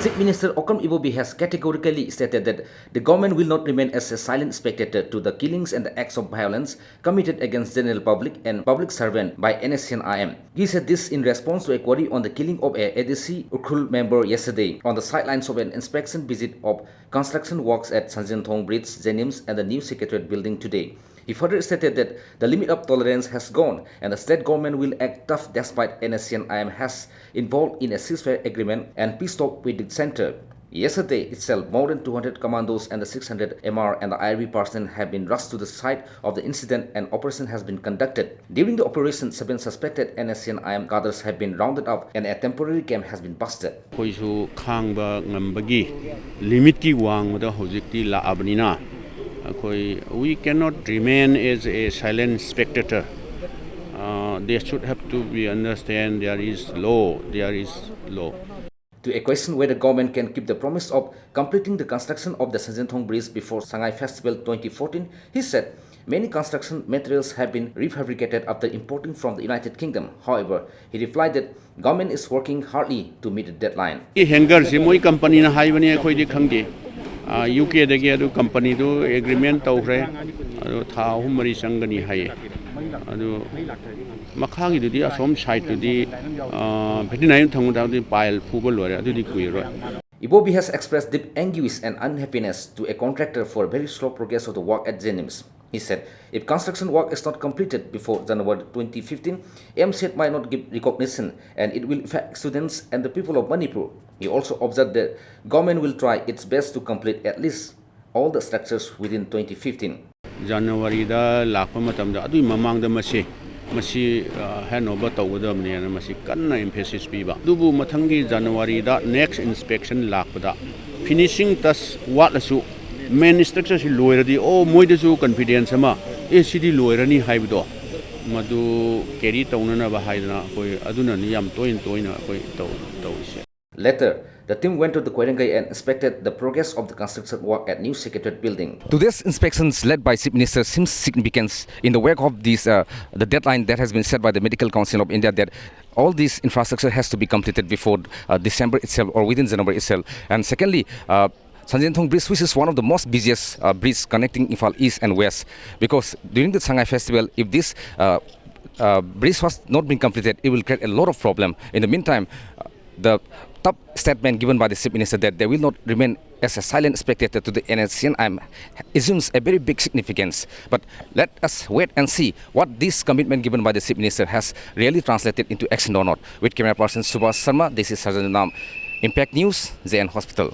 Chief Minister Okram Ibobi has categorically stated that the government will not remain as a silent spectator to the killings and the acts of violence committed against general public and public servant by NSCN-IM. He said this in response to a query on the killing of a ADC UKHUL member yesterday on the sidelines of an inspection visit of construction works at Sanjinthong Bridge, Jenims and the new Secretariat building today. He further stated that the limit of tolerance has gone and the state government will act tough despite NSCN-IM has involved in a ceasefire agreement and peace talk with the center. Yesterday itself, more than 200 commandos and the 600 MR and the IRB personnel have been rushed to the site of the incident and operation has been conducted. During the operation, 7 suspected NSCN-IM cadres have been rounded up and a temporary camp has been busted. We cannot remain as a silent spectator. They should have to be understand there is law. To a question whether government can keep the promise of completing the construction of the Sanjinthong Bridge before Shanghai Festival 2014, he said many construction materials have been refabricated after importing from the United Kingdom. However, he replied that government is working hardly to meet the deadline. UK the company do agreement tawre tha humari sangani hai adu makhagi du di asom site du di 59 thangda di pile phubal lore adu di kuiro. Ibobi has expressed deep anguish and unhappiness to a contractor for very slow progress of the work at Jenims. He said, if construction work is not completed before January 2015, MCET might not give recognition and it will affect students and the people of Manipur. He also observed that government will try its best to complete at least all the structures within 2015. January da lakpa matam da adu mamang da masi handover tawdam ne masi kanna emphasis piba dubu mathangi January da next inspection lakpada finishing tas wat lasu main structure si loiradi o moidasu confidence ama acd loirani haibdo madu carry tawnana ba haidana koi aduna ni yam toin koi tawise. Later, the team went to the Kwerenggai and inspected the progress of the construction work at new Secretariat building. Today's inspections led by Chief Minister seems significant in the wake of this the deadline that has been set by the Medical Council of India that all this infrastructure has to be completed before December itself or within January itself. And secondly, Sanjinthong Bridge, which is one of the most busiest bridges connecting Imphal East and West, because during the Shanghai Festival, if this bridge was not being completed, it will create a lot of problem. In the meantime, the top statement given by the Chief Minister that they will not remain as a silent spectator to the NSCN-IM assumes a very big significance. But let us wait and see what this commitment given by the Chief Minister has really translated into action or not. With camera person Subhash Sharma, this is Sarjan Nam, Impact News, JN Hospital.